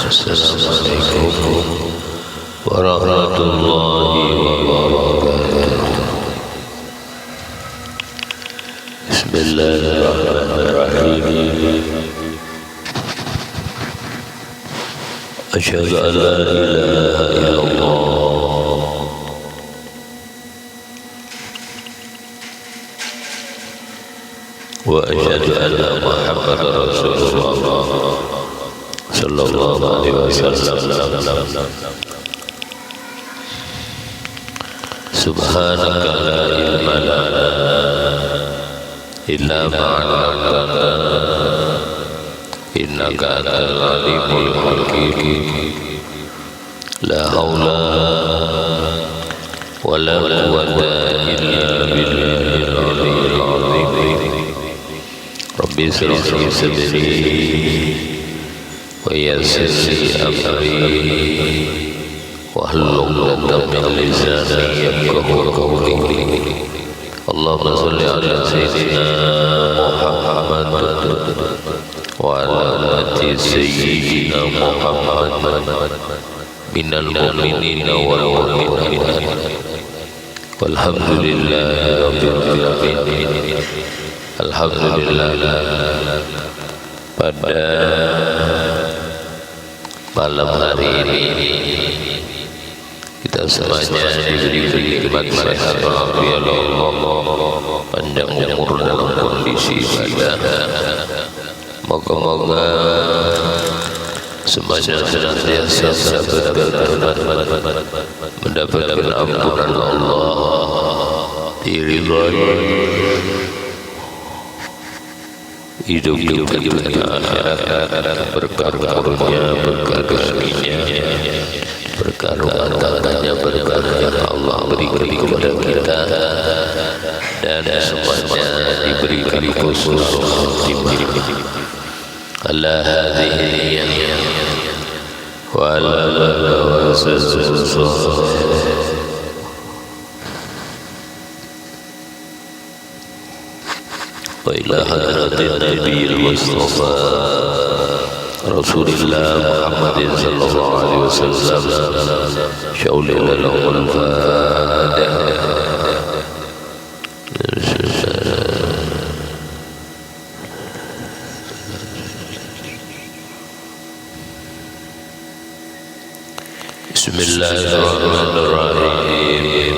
Assalamualaikum warahmatullahi wabarakatuh. Bismillahirrahmanirrahim. Asyhadu an la ilaha illallah wa asyhadu anna Muhammadar Rasulullah sallallahu alaihi wasallam. Subhanaka la ilma lana illa ma 'allamtana innaka antal alimul hakim. La haula wa la quwwata illa billahil aliyyil azim. Rabbi shrah li sadri wa yassir li amri wahlul 'uqdatam min lisani yafqahu qawli. Allahumma shalli ala sayyidina Muhammad wa ala ali sayyidina Muhammad minal mu'minina wal mu'minat walhamdulillahi rabbil alamin. Alhamdulillah, pada malam hari ini kita semuanya diberi nikmat sehat walafiat, panjang umur dalam kondisi ibadah. Moga-moga semuanya senantiasa mendapatkan ampunan Allah, diridhoi, hidup di dunia akhirat, berkah karunia, berkah rezekinya, berkah rumah tangganya, berkah yang Allah berikan kepada kita, dan semuanya diberikan husnul khotimah. Allah hadhihi wa ala wa ila hadratin nabiyil mustafa rasulillah Muhammadin sallallahu alaihi wasallam. Syaulil lahul fatihah. Bismillahirrahmanirrahim.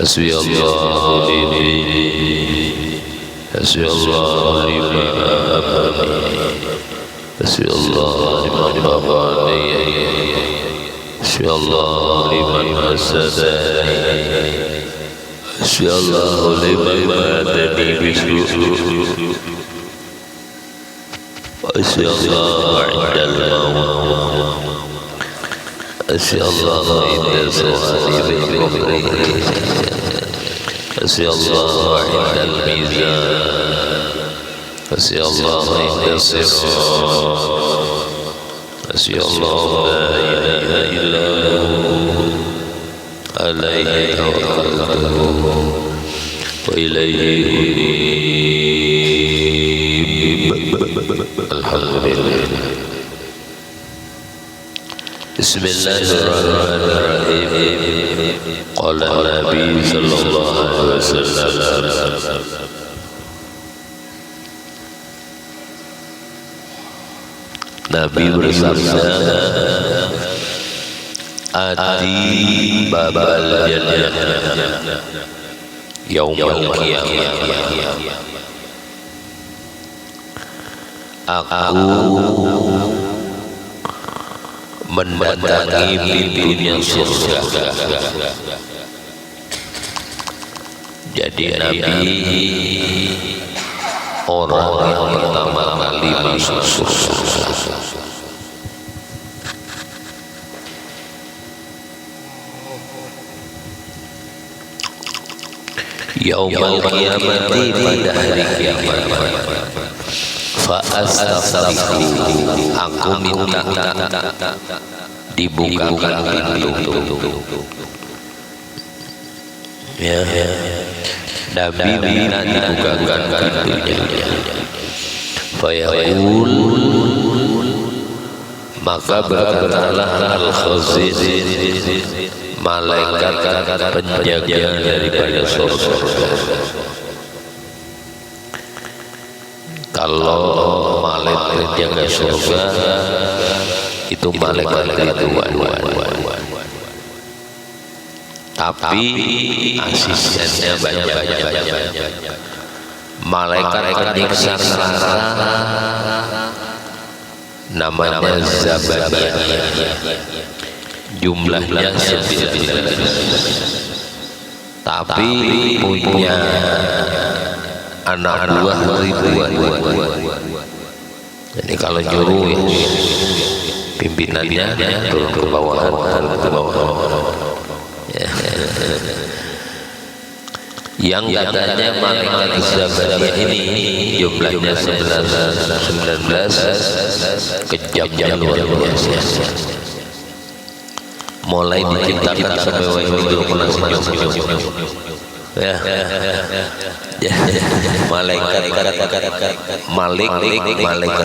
Hasbiyallahu dini, hasbiyallahu lima abadi, hasbiyallahu liman babani, hasbiyallahu liman hasadani, hasbiyallahu liman madani bisu, hasbiyallahu indal maut, hasbiyallahu inda su'ali bil kubri, hasbiyallahu indal mizan, hasbiyallahu inda sirat, hasbiyallahu la ilaha illahu alaihi tawakkaltu wa ilaihi unib. Alhamdulillah. Bismillahirrahmanirrahim. Qala Nabi sallallahu alaihi wasallam, Nabi bersabda, ati babal jannah yaumul qiyamah. Aku mendatangi pintunya surga. Jadi Nabi orang yang pertama kali masuk surga. Yaumul qiyamati, pada hari kiamat, fa'astaghfiru, aku minta dibukakan pintu. Ya, Nabi minta dibukakan pintunya. Fayaqul, Maka berkatalah Al-Khazin, malaikat penjaga daripada surga. Kalau malaikat penjaga surga itu malaikat Ridwan, tapi asistennya banyak. Malaikat penyiksa neraka namanya Zabaniyah, jumlahnya 9, tapi punya anak buah ribuan. Jadi kalau nyuruh ya, pimpinannya turun ke bawah. Yang katanya malaikat Zabaniyah ini jumlahnya 19, kejamnya luar biasa. Mulai diciptakan sampai wahyu belum pernah senyum. Ya. Malaikat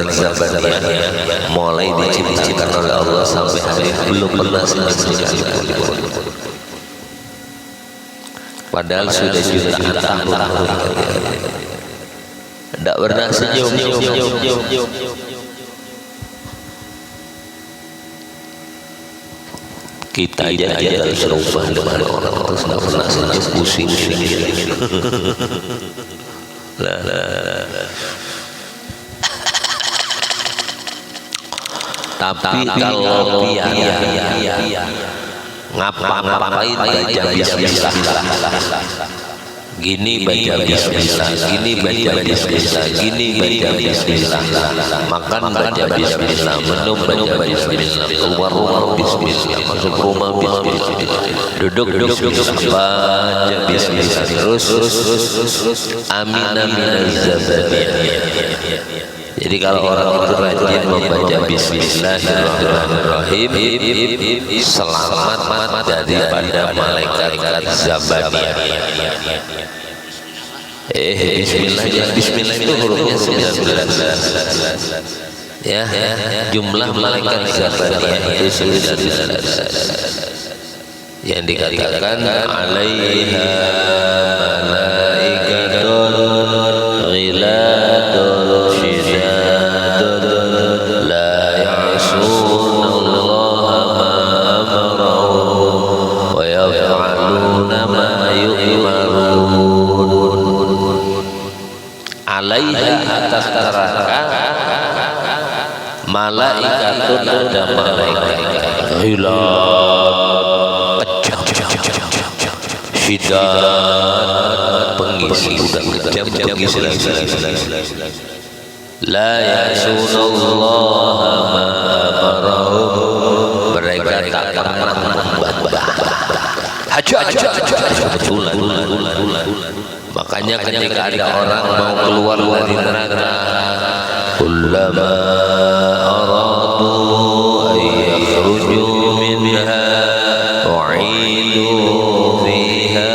Zabaniyah mulai diciptakan oleh Allah sampai hari ini belum pernah senyum. Padahal sudah jutaan tahun tidak pernah senyum. Kita aja serupa dengan orang terus tidak pernah senyum, pusing. Tapi kalau ngapa-ngapain baca bismillah, gini baca bismillah, gini baca bismillah, gini baca bismillah, makan baca bismillah, minum baca bismillah, keluar rumah bismillah, masuk rumah bismillah, duduk bismillah, baca bismillah terus. Amin Zabaniyah. Jadi kalau orang itu rajin membaca Bismillahirrahmanirrahim, selamat daripada malaikat Zabaniyah. Bismillah itu hurufnya 19. Ya, jumlah malaikat Zabaniyah itu 19. Yang dikatakan alaiha malaikatun ghiladun alaiha, atas neraka malaikatun, ada malaikat ghilad, kejam, syidat, pengisi, udah kejam, pengisi. La ya'sunallaha ma amarahum, mereka tak pernah betulan. Makanya ketika ada orang mau keluar dari neraka, kullama aradu ay yakhruju minha u'idu fiha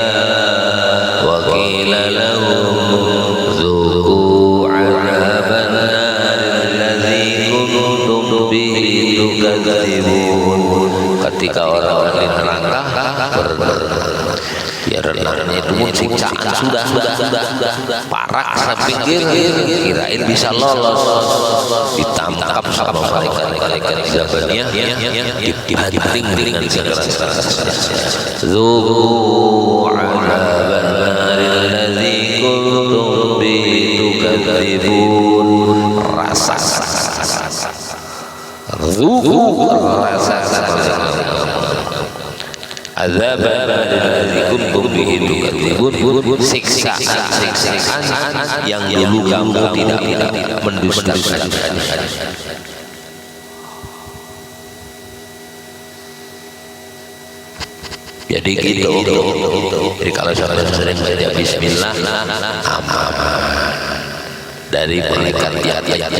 wa qila lahum dzuqu 'adzaban alladzi kuntum bihi tukadzibun. Ketika orang di neraka ya renangnya itu pun siksaan sudah parah, saya pikir kirain bisa lolos, ditangkap sama malaikat Zabaniyah, dibanting dengan segala zuqu 'adzaban alladzi kuntum bihi tukadzibun. Rasa zuqu rasa azaban alladzi kuntum bihi tukadzibun, siksaan yang dulu kamu tidak mendustakan. Jadi gitu. Jadi kalau saudara sering baca bismillah, aman dari malaikat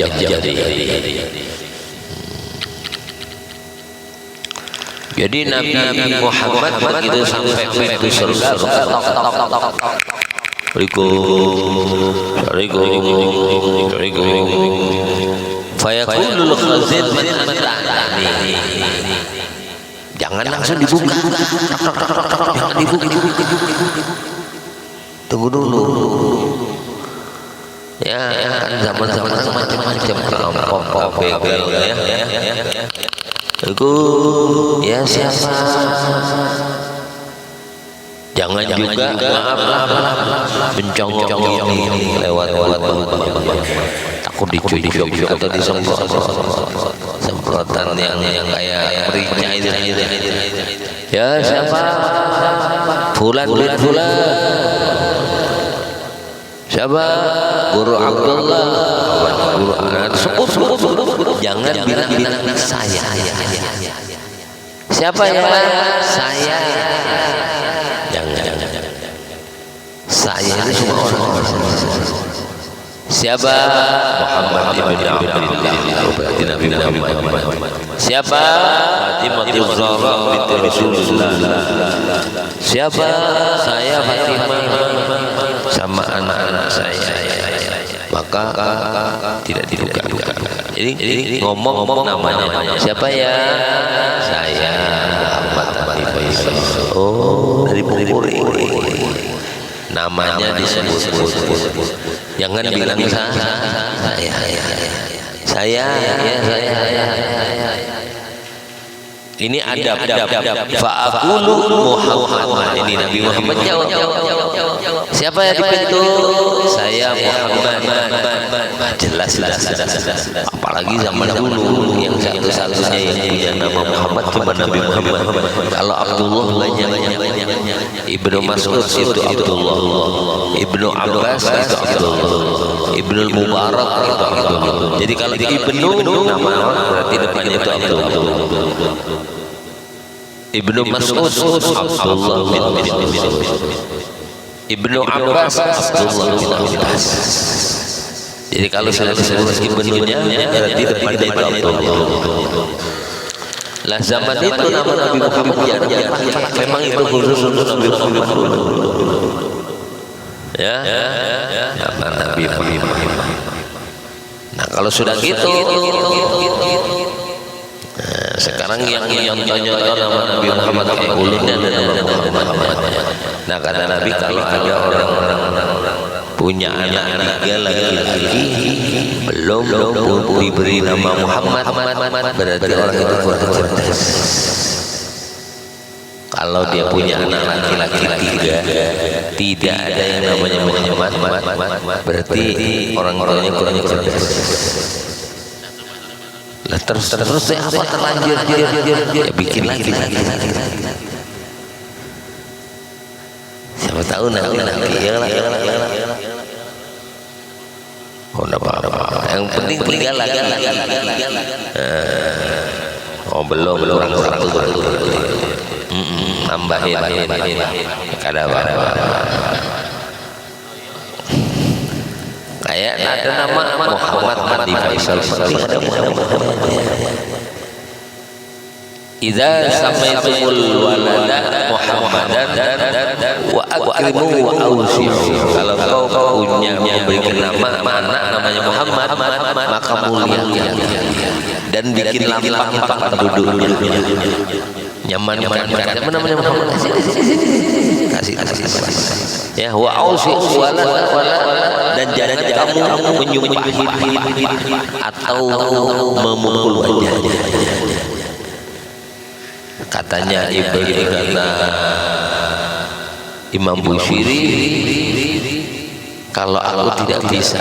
yang jadi. Jadi Nabi Muhammad begitu sampai pintu surga, Assalamualaikum. Fayaqulul khazin mata'ani. Jangan langsung dibuka. Jangan dibuka. Tunggu dulu. Ya, kan zaman-zaman macam-macam perampok, begal ya. Itu ya siapa? Jangan juga maaf bencong ini lewat takut dicuci atau semprotan yang kayak merica itu. Ya siapa? Fulan. Siapa? Guru Abdullah. Guru Anak. Sebut. Jangan bilang saya. Siapa ya? Saya. Jangan. Saya itu semua orang. Siapa? Muhammad ibn Abdullah. Berarti Nabi Muhammad. Siapa? Fatimah Zahra binti Rasulullah. Siapa? Saya Fatimah sama anak-anak saya. Maka tidak dibuka. Jadi ngomong namanya. Siapa ya? Saya Muhammad Faisal. Oh, dari Bogor. Namanya disebut. Jangan bilang saya. Ini adab. Fa'aqulu Muhammad. Ini Nabi Muhammad jawab. Siapa yang di pintu? Saya Muhammad. Jelas. Apalagi zaman dulu yang satu-satunya yang punya nama Muhammad cuma Nabi Muhammad. Kalau Abdullah banyak. Ibnu Mas'ud itu Abdullah. Ibnu Abbas itu Abdullah. Ibnu Mubarak itu Abdullah. Jadi kalau Ibnu nama berarti depannya itu Abdullah. Ibnu Mas'ud Abdullah bin Mas'ud. Ibnu Abbas Abdullah bin Abbas. Jadi kalau sudah disebut ibnunya berarti depannya itu Abdullah. Lah zaman itu nama Nabi Muhammad memang itu khusus untuk Nabi Muhammad. Ya, nama Nabi Muhammad. Nah kalau sudah gitu, sekarang yang contoh nama Nabi Muhammad kayak ulunnya ada nama Muhammad. Nah kata Nabi kalau ada orang punya anak tiga laki-laki belum diberi nama Muhammad berarti orang itu kurang cerdas. Kalau dia punya anak laki-laki tiga tidak ada yang namanya Muhammad berarti orang-orangnya kurang cerdas. Lah terus apa terlanjur dia bikin lagi. Siapa tahu nanti ya. Oh apa? Yang penting tinggal lagi. Oh belum orang satu. Nambahin. Kada apa. Kayak ada nama Muhammad Faisal. Idza samaitumul walada Muhammadan wa akrimu wa awsi'u. Kalau kau punya memberikan nama anak namanya Muhammad maka muliakan dan bikin lapang tempat duduknya. Nyaman namanya Muhammad. Kasih. Ya wa awsi'u wala dan jangan kamu menyumpahi atau memukul wajahnya. Katanya kata Imam Bushiri, kalau aku tidak bisa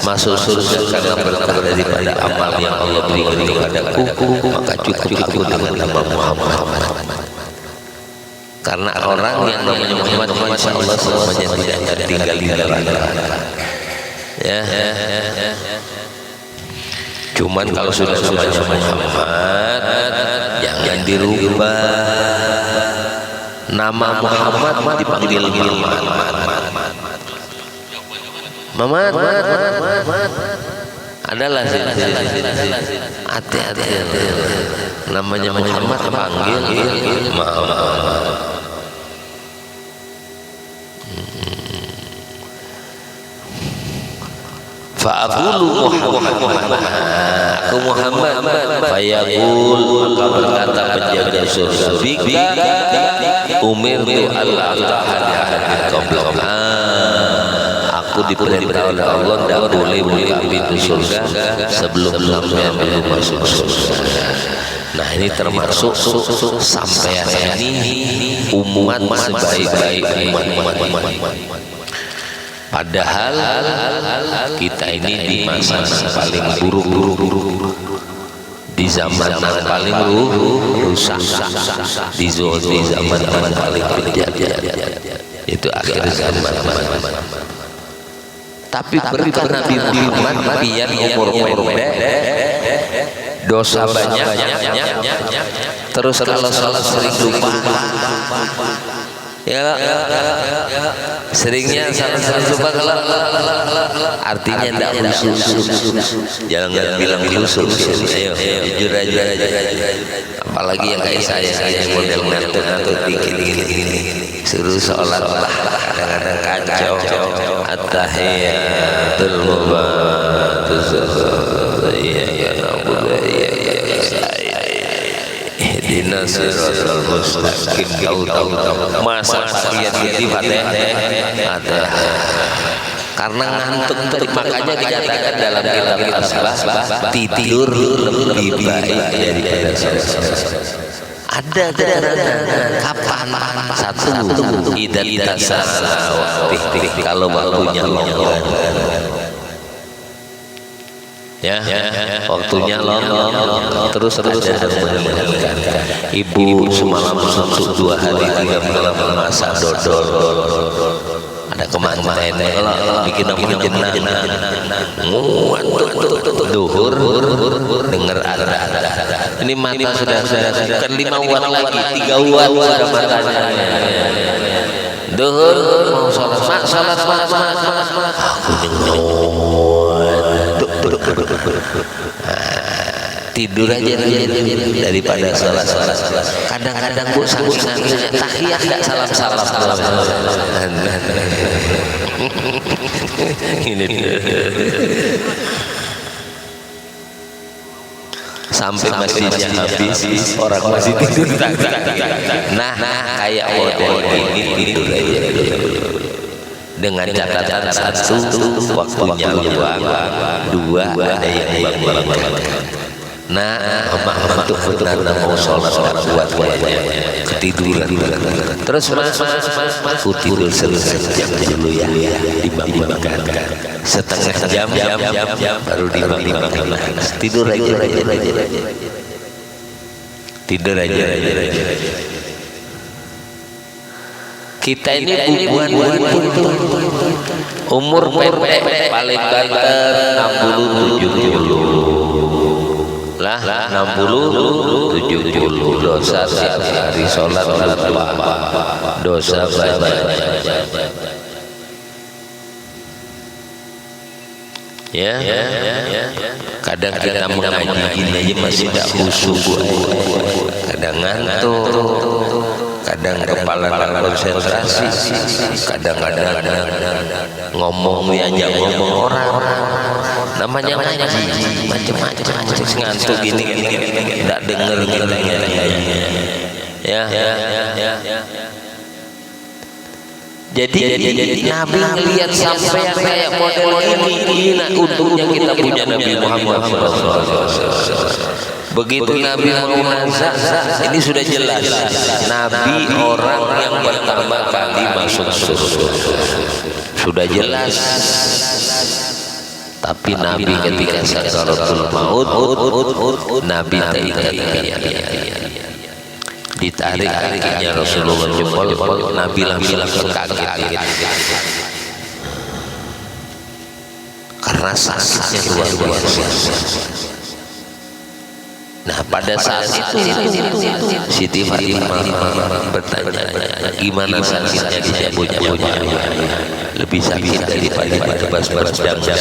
masuk surga karena berkat daripada amal yang Allah berikan kepadaku, maka cukup aku dengan nama Muhammad. Karena orang yang namanya Muhammad insya Allah semuanya tidak tertinggal di neraka. Ya. Cuman kalau sudah Muhammad jangan dirubah. Nama Muhammad dipanggil Muhammad. Adalah hati-hati. Namanya Muhammad panggil Muhammad. Fa'aqulu Muhammad, aku Muhammad. Fayaqul, maka berkata penjaga surga, bika umirtu alla ta'ala qabla. Aku diperintah oleh Allah tidak boleh buka pintu surga sebelum sampean belum masuk surga. Nah ini termasuk sampean ini umat sebaik-baik umat. Padahal kita ini di masa paling buruk, di zaman yang paling rusak, di zaman yang paling kejam, itu akhir zaman. Tapi berkah Nabi Muhammad biar umur pendek, dosa banyak, terus kalau salat sering lupa, ya seringnya sering lupa, kalau artinya tidak khusus. Jangan bilang khusus, ayo jujur aja. Apalagi yang kayak saya model ngantuk dikit suruh seolah-olah kadang-kadang kacau. At-tahiyatul mubarakatuh ya na'budu ya ihdinas siratal mustaqim. Tahu masa kalian jadi ada karena ngantuk, makanya dikatakan dalam kitab Asbah tidur lebih baik daripada salat. Ada kapan? Satu, idan kalau waktunya longgar, ya waktunya longgar, terus ibu semalam suntuk 2 hari 3 malam memasak dodol. Ada kemanten kalau bikin apa jenah duhur dengar ada ini mata sudah kan 5 watt lagi 3 watt sudah matanya duhur mau salat tidur aja daripada salat. Kadang-kadang Bu saking tahiyat enggak salam-salam. Ini sampai masjidnya habis, orang masih tidur. Nah, kayak model ini tidur aja. Dengan catatan 1 waktunya luang, 2 ada yang bangun. Nah, emak tuh benar-benar mau sholat buat ketiduran. Terus aku tidur sejam dulu ya, dibangunkan setengah jam baru dibangunkan. Tidur aja. Kita ini bubuan itu umur pendek paling banter 60-70 lah 60-70 dosa tiap hari sholat lupa dosa banyak ya. Kadang kita mengaji gini aja masih tidak khusyuk, kadang ngantuk, kadang kepala konsentrasi, kadang-kadang ngomong diajak ngomong orang namanya ngaji macam-macam ngantuk gini tidak dengar ya. Jadi Nabi melihat sampai kayak model ini, untungnya kita punya Nabi Muhammad SAW. Begitu Nabi menazah, ini sudah jelas Nabi orang yang pertama kali masuk surga, sudah jelas. Tapi Nabi ketika sakaratul maut, Nabi ditarik kakinya Rasulullah jempol, Nabi langsung kaget karena sakitnya luar biasa. Nah pada saat itu Siti Fatimah bertanya, gimana sakitnya dicabut-cabut? Lebih sakit daripada bas-bas jam-jam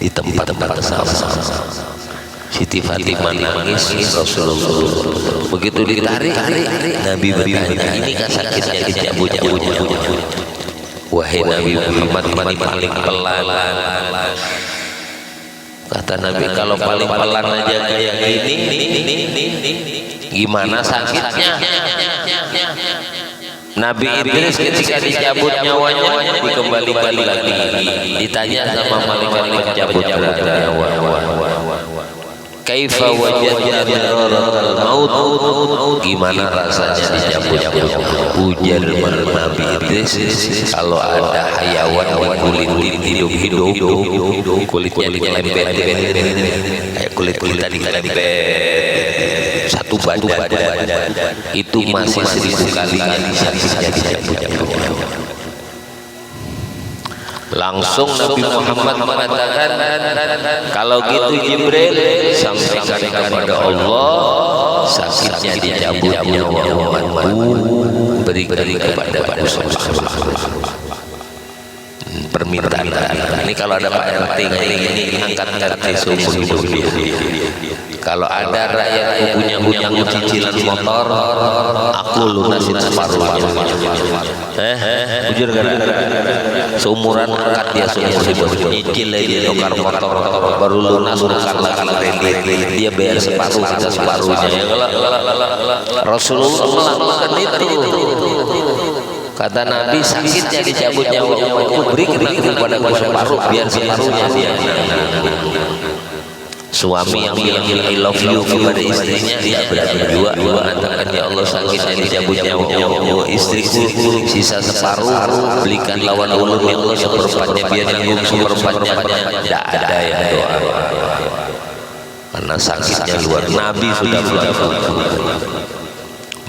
di tempat-tempat sama-sama. Siti Fatimah nangis, Rasulullah begitu ditarik, Nabi bertanya, ini kan sakitnya dicabut-cabut? wahai Nabi Muhammad, ini paling pelan. Kata Nabi, kalau paling pelan aja kayak gini, gimana sakitnya? Nabi Idris ketika dicabut nyawanya dikembalikan lagi, ditanya sama malaikat pencabut nyawa, kaifa wajadta dararatal maut, gimana rasanya dicabut nyawa? Ujar Nabi Idris, kalau ada hayawan yang kulit hidup kulitnya dilempet kayak kulit tadi satu badan itu masih 1000 kali sakitnya dicabut nyawa. Langsung Nabi Muhammad mengatakan, kalau gitu Jibril sampaikan kepada Allah, sakitnya dicabut nyawa umatku berikan kepada permintaan. Ini kalau ada Pak RT ini angkat RT seumur hidup. Kalau ada rakyat punya hutang cicilan motor, aku lunasin separuhnya. Jujur kan? Seumuran angkat dia seumur hidup, nyicil lagi tukar motor, baru lunas kredit, dia bayar separuh kita separuhnya. Rasulullah melakukan itu. Kata Nabi, sakitnya dicabut nyawa umatku berikan kepada separuh, biar separuhnya dia. Suami yang bilang I love you kepada istrinya, dia berdua mengatakan, ya Allah, sakitnya dicabut nyawa istriku, sisa separuh belikan lawan ulun, ya Allah, seperempatnya biar nanggung seperempatnya. Tidak ada yang doa karena sakitnya luar. Nabi sudah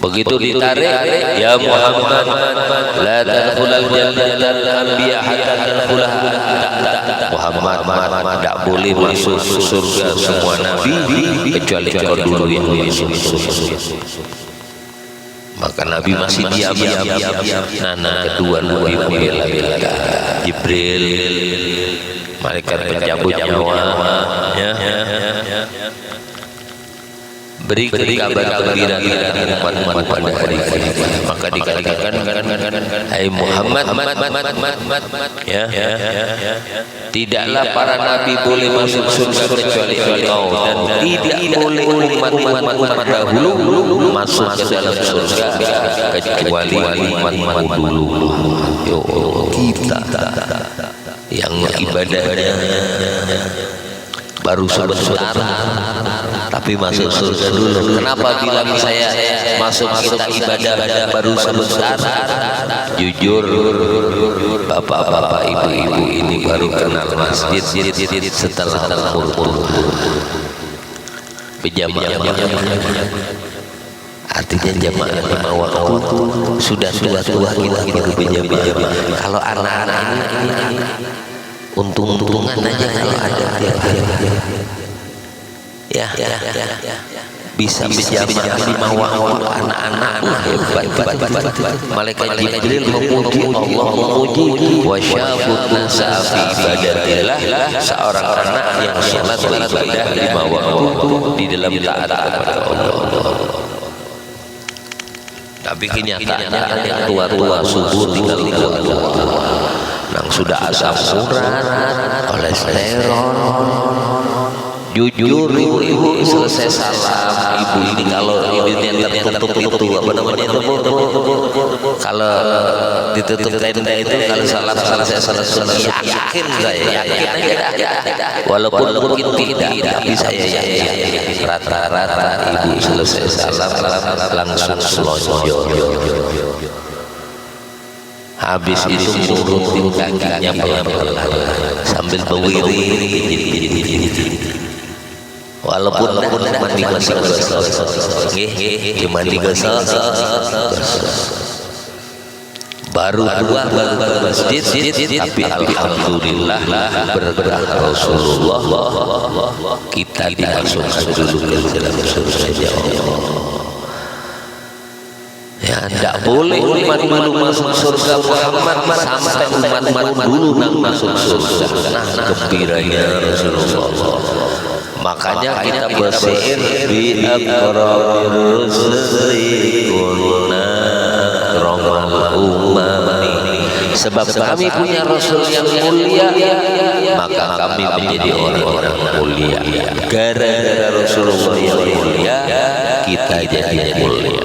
begitu ditarik, ya Muhammad, la tadkhulul jannata anbiya hatta tadkhulaha. Muhammad tidak boleh masuk surga semua nabi kecuali kau dulu yang masuk. Maka Nabi masih diam. Nah, kedua Nabi bela-bela Jibril, malaikat pencabut nyawa, beri kabar gembira umat-umat pada hari kiamat. Maka dikatakan, hai Muhammad, tidaklah para nabi boleh masuk surga kecuali engkau, dan tidak boleh umat-umat dahulu masuk ke dalam surga kecuali umat-umat dulu. Yo, kita yang ibadahnya baru sebentar tapi masuk surga dulu. Kenapa bilang saya masuk kita ibadah baru sebentar? Jujur, bapak-bapak, ibu-ibu ini baru kenal masjid setelah umur berjamaah. Artinya jamaah waktu sudah tua kita berjamaah. Kalau anak-anak ini untung-untungan aja kalau ada ya bisa berjamaah di mawang anak-anak hebat. Malaikat Jibril memuji Allah, memuji wa syabutun safi ibadatillah, seorang anak yang salat beribadah di mawang di dalam taat kepada Allah. Tapi kenyataannya yang tua-tua subur tinggal tua-tua yang sudah asam urat, kolesterol. Jujur, ibu selesai salam, ibu ini kalau ini tertutup itu apa namanya itu, kalau ditutup tenda itu, kalau salam selesai yakin saya, yakin aja, walaupun mungkin tidak, tapi saya yakin rata-rata ibu selesai salam langsung selonjor. Habis itu turutin kakinya pelan-pelan sambil berdiri. Walaupun mandi gosok, mandi gosok, baru masjid, tapi alhamdulillah berkah Rasulullah kita dimasukkan dulu ke dalam surga Allah. Ya, tidak boleh umat dulu masuk surga Muhammad sampai umat dulu masuk surga. Nah, gembiranya Rasulullah. Makanya kita bersihin bi aqrabir rusuli kunna akramal umami Sebab kami punya Rasul yang mulia, maka kami menjadi orang-orang mulia. Gara-gara Rasulullah yang mulia, kita jadi mulia.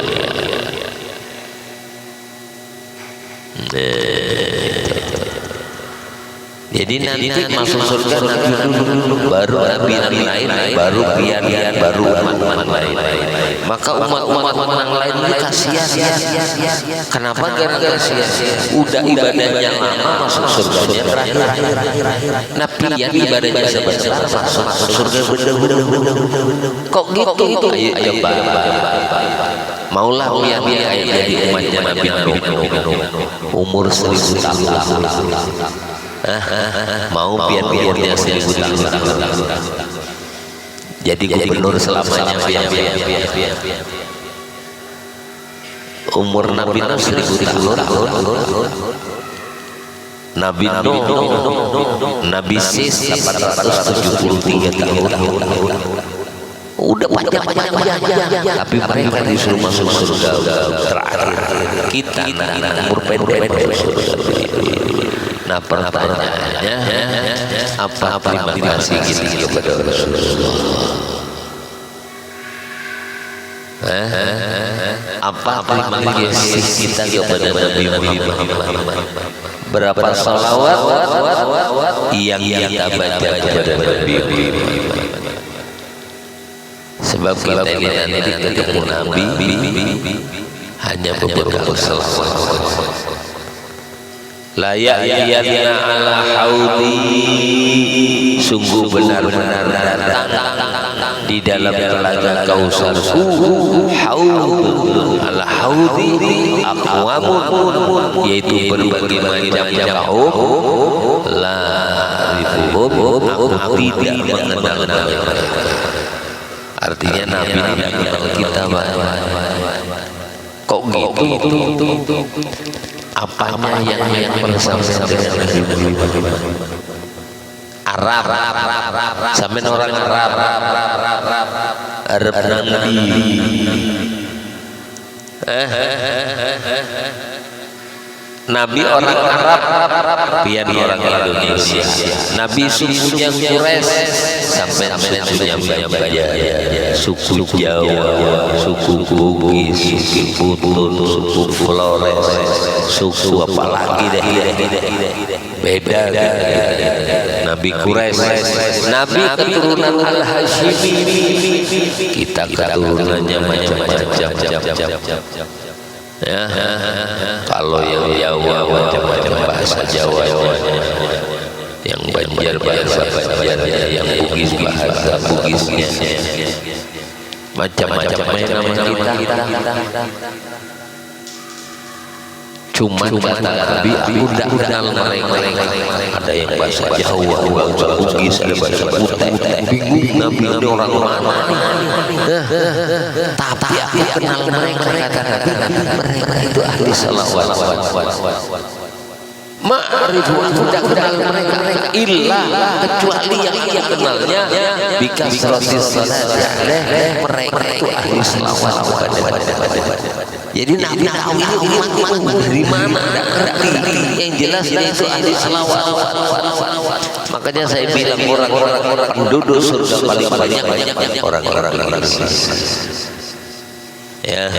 Jadi nanti masuk surga Nabi dulu, baru Nabi lain, baru pian-pian, baru umat-umat lain. Maka umat-umat yang lain kasihan. Kenapa gara-gara sia-sia? Udah ibadahnya lama masuk surganya terakhir. Nah pian ibadahnya sebentar masuk surga bener-bener. Kok gitu? Ayo coba. Maulah pian-pian jadi umatnya Nabi umur 1000 tahun. Mau biar-biarnya 1000 tahun jadi gubernur selamanya biar. Umur Nabi 1000 tahun. Nabi Nabi Sis 873 tahun. Udah panjang, tapi mereka disuruh masuk surga terakhir. Kita umur pendek masuk surga. Nah pertanyaannya, apa terima kasih kita kepada Rasulullah? Apa terima kasih kita kepada Nabi Muhammad? Berapa salawat yang kita baca kepada Nabi Muhammad? Sebab kita ini nanti ketemu Nabi hanya beberapa salawat. Layak ya'yana ala haudi, sungguh benar-benar datang di dalam telaga Kausarku. Haud ala haudi aqwamun, yaitu berbagai macam kaum. La ribuhum, aku tidak mengenal mereka. Artinya Nabi mengenal kita banyak. Kok gitu? Apanya yang bersama dengan Arab, sampai orang Arab Nabi. Nabi orang Arab, pian orang Indonesia. Nabi sukunya Quraisy sampai sukunya Bajaj, suku Jawa, suku Bugis, suku Putun, suku Flores, suku apa lagi deh. Beda kan? Nabi Quraisy, Nabi keturunan Al-Hashimi, kita keturunannya macam-macam. Ya, kalau yang Jawa macam-macam bahasa Jawa, yang Banjar bahasa Banjarnya, yang Bugis bahasa Bugisnya, macam-macam nama kita. Cuma kata Nabi, aku tidak kenal mereka. Ada yang bahasa Jawa, bahasa Bugis, ada bahasa Kutai. Bingung Nabi ini orang mana? Tapi aku kenal mereka. Kata Nabi, mereka itu ahli salawat. Ma'arifu, aku tidak kenal mereka illa, kecuali yang ia kenalnya bikasratis salat. Mereka itu ahli salawat. Jadi Nabi tahu umat dari mana, ngerti. Yang jelas itu ahli salawat. Makanya saya bilang orang-orang penduduk surga paling banyak orang-orang Indonesia. Ya,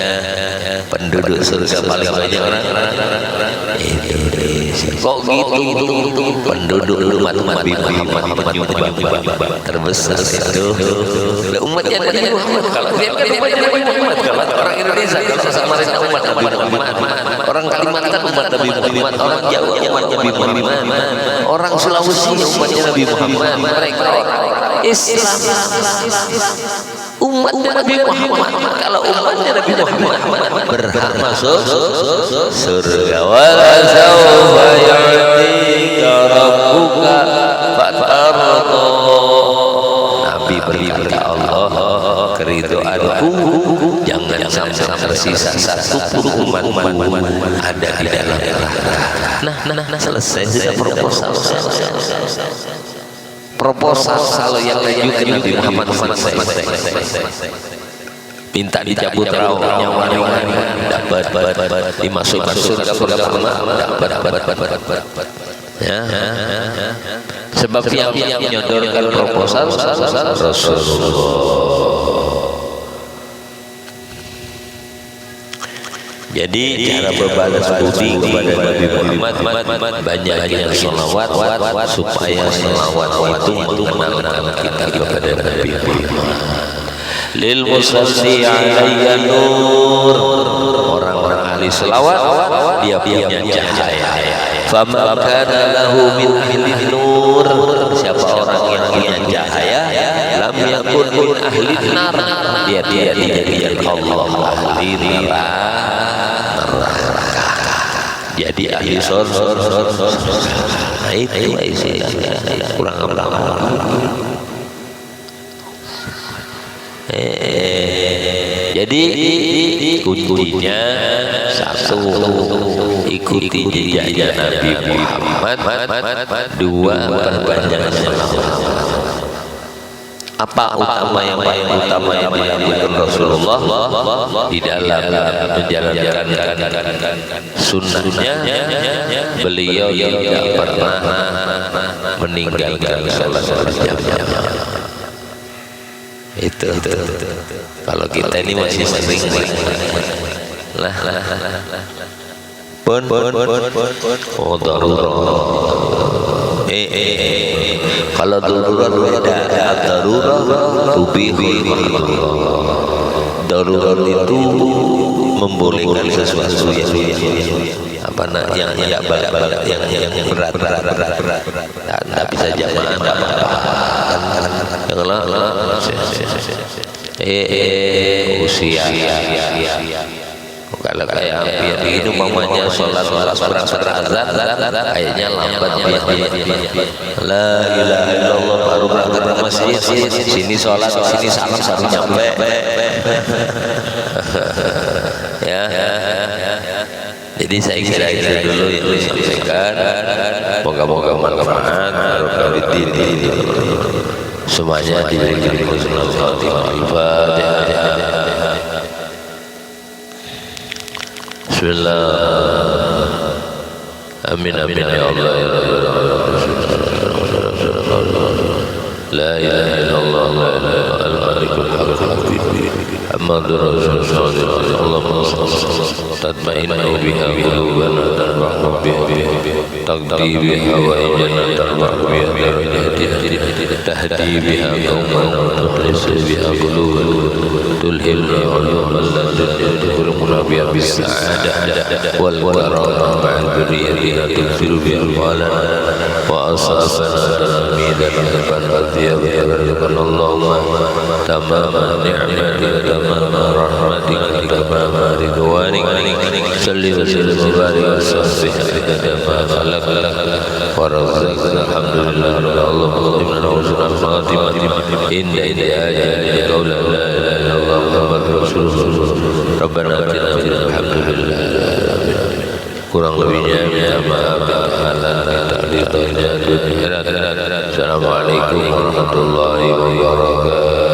penduduk surga paling banyak orang-orang Indonesia. Kok gitu? Penduduk umat Nabi Muhammad terbesar itu umatnya Nabi Muhammad. Kalau dia kan umatnya Nabi Muhammad, kalau orang Indonesia, kalau Samarinda umat Nabi Muhammad, orang Kalimantan umat Nabi Muhammad, orang Jawa umat Nabi Muhammad, orang Sulawesi umatnya Nabi Muhammad. Mereka Islam umatnya Nabi Muhammad. Kalau umatnya Nabi Muhammad berhak masuk surga. Wala sawfa yu'tika rabbuka fatarda. Nabi berkata, Allah keriduanku jangan sampai tersisa satu pun umat ada di dalam neraka. Nah, selesai sudah proposal kalau yang lanjutkan Nabi Muhammad selesai. minta dicabut rauhnya dapat dimasukkan surga pertama dapat ya. Sebab yang menyodorkan proposal Rasulullah. Jadi cara berbalas budi kepada Nabi Muhammad banyak selawat supaya selawat itu mengenalkan kita kepada Nabi Muhammad. Lil musalli alayya nur, orang-orang ahli selawat dia punya cahaya. Fama kana lahu min nur, siapa orang yang punya cahaya lam yakun min ahli nar, dia tidak Allah ahli neraka. Jadi ahli surga. Nah itu istilahnya kurang jadi kuncinya satu, ikuti jejaknya Nabi Muhammad. Dua, perbanyak selawat. Apa utama yang paling utama yang dilakukan Rasulullah di dalam menjalankan sunnahnya? Beliau tidak pernah meninggalkan salat berjamaah. Itu. Kalau kita ini masih sering lah. Oh darurat. Kalau darurat beda. Darurat tubihi. Darurat itu membolehkan sesuatu yang berat. Tak bisa jamaah, tak apa-apa. Usia. Kalau kayak itu mamanya sholat azan kayaknya lambat la ilaha illallah baru berangkat ke masjid, sini sholat sini salam baru nyampe ya. Jadi saya kira itu dulu yang disampaikan. Moga-moga manfaat semuanya diberikan husnul khatimah. Bismillah. Amin amin ya Allah ya la ilaha illallah al-malikul haqqul Muhammadur Rasulullah. Allahumma tatma'innu biha qulubana tarbahu biha taqdi biha wa ijana tarbahu biha tahdi biha qauman tukhlisu biha quluban tulhilna ulumul ladunna biha bis-sa'adah wal karama ma'al dhurriyyatina tughfiru biha al-walana wa asafana midan al-fadhiya Allahumma tamaman ni'matika tamama rahmatika tamama ridwanika salli wa sallim wa barik wa sahbihi adada ma khalaqna wa razaqna alhamdulillah Allahumma husnul khatimah inna ajali qawla la ilaha illallah Muhammadur Rasulullah Rabbana atina fil alhamdulillah. Kurang lebihnya minta maaf minta ridhonya dunia. Assalamualaikum warahmatullahi wabarakatuh.